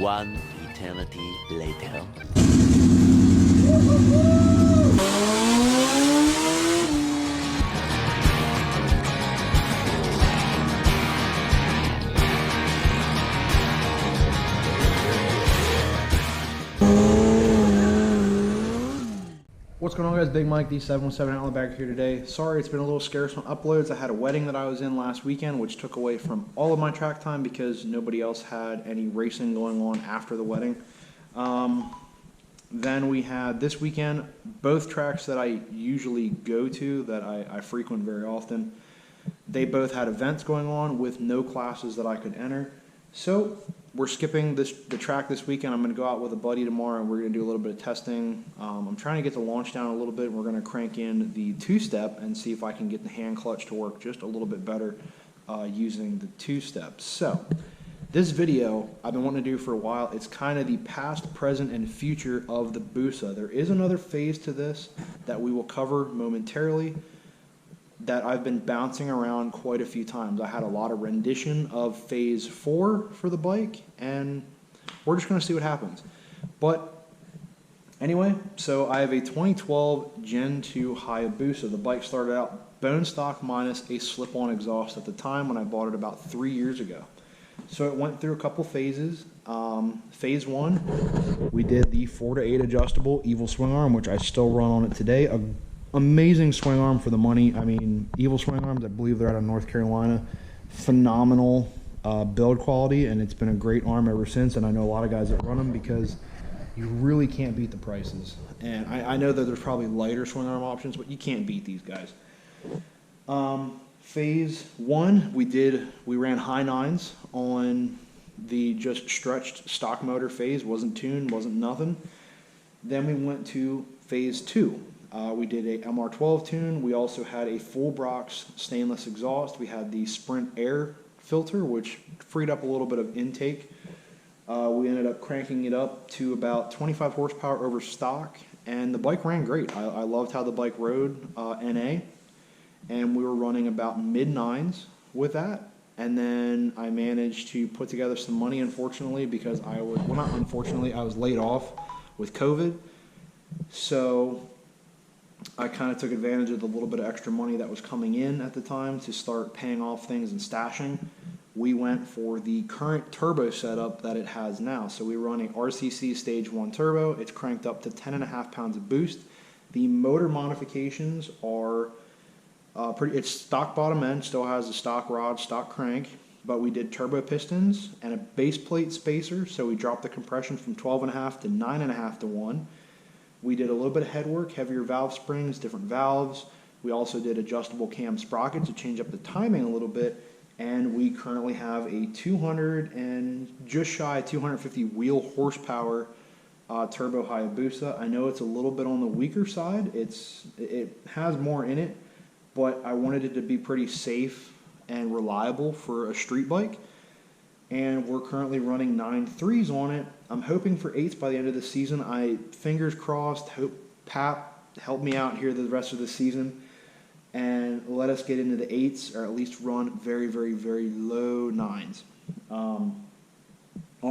One eternity later. What's going on, guys? Big Mike, D717 Outlaw back here today. Sorry it's been a little scarce on uploads. I had a wedding that I was in last weekend, which took away from all of my track time because nobody else had any racing going on after the wedding. Then we had this weekend, both tracks that I usually go to, that I frequent very often. They both had events going on with no classes that I could enter. So we're skipping the track this weekend. I'm going to go out with a buddy tomorrow and we're going to do a little bit of testing. I'm trying to get the launch down a little bit. We're going to crank in the two-step and see if I can get the hand clutch to work just a little bit better using the two-step. So this video I've been wanting to do for a while. It's kind of the past, present, and future of the Busa. There is another phase to this that we will cover momentarily that I've been bouncing around quite a few times. I had a lot of rendition of phase 4 for the bike, and we're just going to see what happens. But anyway, so I have a 2012 Gen 2 Hayabusa. The bike started out bone stock minus a slip-on exhaust at the time when I bought it about 3 years ago. So it went through a couple phases. Phase 1, we did the 4-to-8 adjustable Evil swing arm, which I still run on it today. Amazing swing arm for the money. I mean, Evil swing arms, I believe they're out of North Carolina. Phenomenal build quality, and it's been a great arm ever since. And I know a lot of guys that run them because you really can't beat the prices. And I know that there's probably lighter swing arm options, but you can't beat these guys. Phase 1, we ran high nines on the just stretched stock motor phase. Wasn't tuned, wasn't nothing. Then we went to phase 2. We did a MR12 tune. We also had a full Brox stainless exhaust. We had the Sprint air filter, which freed up a little bit of intake. We ended up cranking it up to about 25 horsepower over stock, and the bike ran great. I loved how the bike rode NA, and we were running about mid-9s with that. And then I managed to put together some money, unfortunately, because I was laid off with COVID. So I kind of took advantage of the little bit of extra money that was coming in at the time to start paying off things and stashing. We went for the current turbo setup that it has now. So we run a RCC Stage 1 turbo. It's cranked up to 10.5 pounds of boost. The motor modifications are it's stock bottom end, still has a stock rod, stock crank, but we did turbo pistons and a base plate spacer. So we dropped the compression from 12.5 to 9.5 to 1. We did a little bit of head work, heavier valve springs, different valves. We also did adjustable cam sprockets to change up the timing a little bit. And we currently have a 200 and just shy of 250 wheel horsepower turbo Hayabusa. I know it's a little bit on the weaker side. It has more in it, but I wanted it to be pretty safe and reliable for a street bike. And we're currently running 9.3s on it. I'm hoping for 8s by the end of the season. Fingers crossed, hope Pap help me out here the rest of the season and let us get into the 8s, or at least run very, very, very low 9s on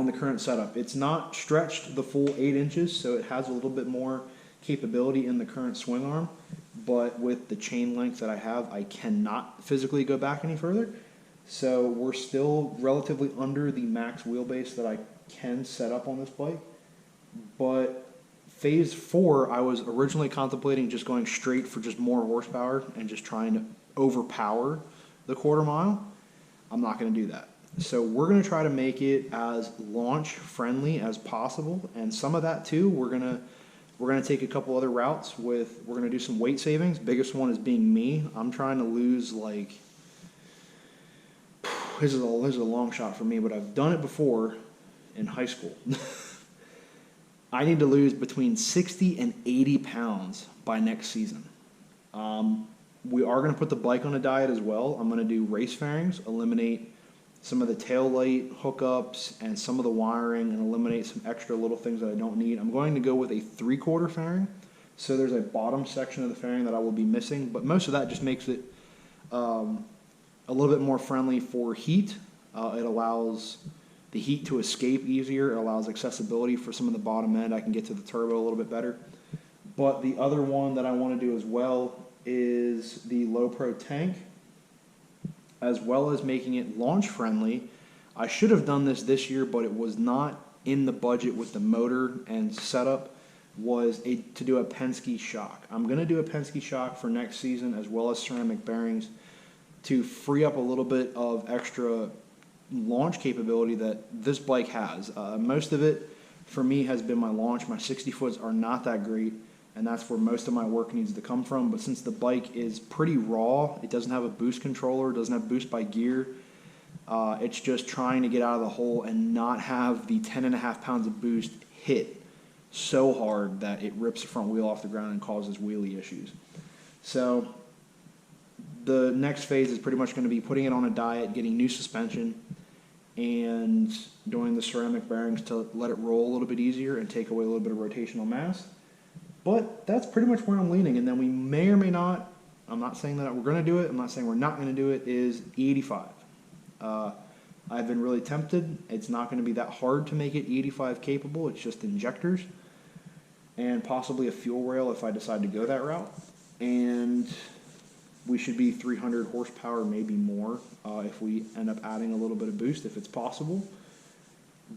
the current setup. It's not stretched the full 8 inches, so it has a little bit more capability in the current swing arm, but with the chain length that I have, I cannot physically go back any further. So we're still relatively under the max wheelbase that I can set up on this bike. But phase 4, I was originally contemplating just going straight for just more horsepower and just trying to overpower the quarter mile. I'm not going to do that. So we're going to try to make it as launch friendly as possible. And some of that too, we're going to take a couple other routes we're going to do some weight savings. Biggest one is being me. I'm trying to lose like, this is a long shot for me, but I've done it before in high school. I need to lose between 60 and 80 pounds by next season. We are going to put the bike on a diet as well. I'm going to do race fairings, eliminate some of the tail light hookups and some of the wiring, and eliminate some extra little things that I don't need. I'm going to go with a 3/4 fairing. So there's a bottom section of the fairing that I will be missing, but most of that just makes it a little bit more friendly for heat. It allows the heat to escape easier. It allows accessibility for some of the bottom end. I can get to the turbo a little bit better. But the other one that I want to do as well is the low pro tank, as well as making it launch friendly. I should have done this year, but it was not in the budget with the motor and setup, to do a Penske shock. I'm going to do a Penske shock for next season, as well as ceramic bearings, to free up a little bit of extra launch capability that this bike has. Most of it for me has been my launch. My 60 foots are not that great, and that's where most of my work needs to come from. But since the bike is pretty raw, it doesn't have a boost controller, it doesn't have boost by gear, it's just trying to get out of the hole and not have the 10.5 pounds of boost hit so hard that it rips the front wheel off the ground and causes wheelie issues. So the next phase is pretty much going to be putting it on a diet, getting new suspension, and doing the ceramic bearings to let it roll a little bit easier and take away a little bit of rotational mass. But that's pretty much where I'm leaning. And then we may or may not, I'm not saying that we're going to do it, I'm not saying we're not going to do it, is E85. I've been really tempted. It's not going to be that hard to make it E85 capable. It's just injectors and possibly a fuel rail if I decide to go that route. And we should be 300 horsepower, maybe more, if we end up adding a little bit of boost, if it's possible.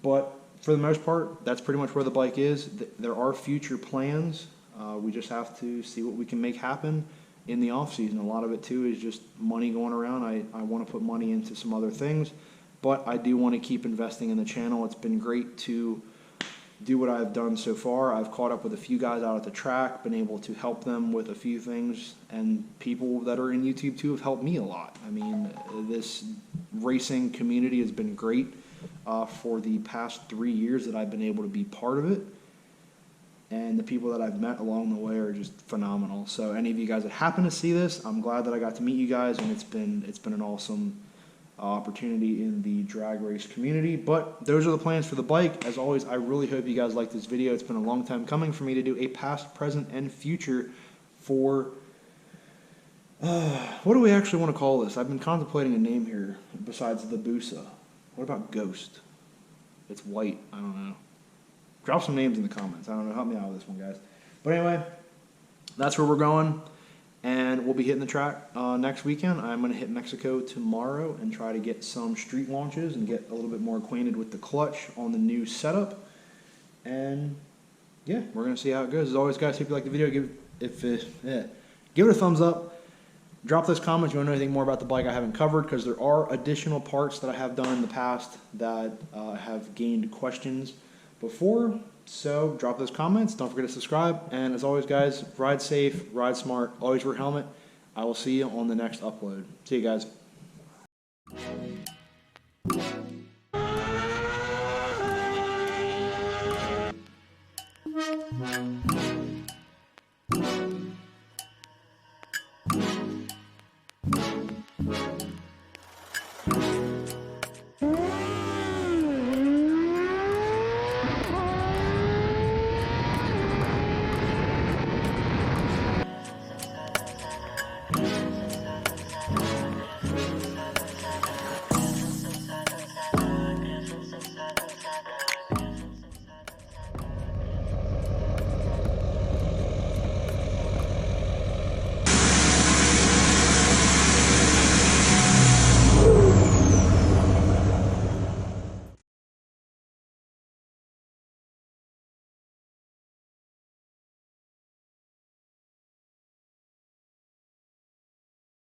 But for the most part, that's pretty much where the bike is. There are future plans. We just have to see what we can make happen in the off season. A lot of it too is just money going around. I want to put money into some other things, but I do want to keep investing in the channel. It's been great to do what I've done so far. I've caught up with a few guys out at the track, been able to help them with a few things, and people that are in YouTube too have helped me a lot. I mean, this racing community has been great for the past 3 years that I've been able to be part of it. And the people that I've met along the way are just phenomenal. So any of you guys that happen to see this, I'm glad that I got to meet you guys, and it's been an awesome opportunity in the drag race community. But those are the plans for the bike. As always, I really hope you guys like this video. It's been a long time coming for me to do a past, present, and future for what do we actually want to call this? I've been contemplating a name here besides the Busa. What about Ghost? It's white. I don't know. Drop some names in the comments. I don't know. Help me out with this one, guys. But anyway, that's where we're going. And we'll be hitting the track next weekend. I'm going to hit Mexico tomorrow and try to get some street launches and get a little bit more acquainted with the clutch on the new setup. And yeah, we're going to see how it goes. As always, guys, if you like the video, give it a thumbs up. Drop those comments. You want to know anything more about the bike I haven't covered, because there are additional parts that I have done in the past that have gained questions before. So drop those comments. Don't forget to subscribe. And as always, guys, ride safe, ride smart, always wear a helmet. I will see you on the next upload. See you guys.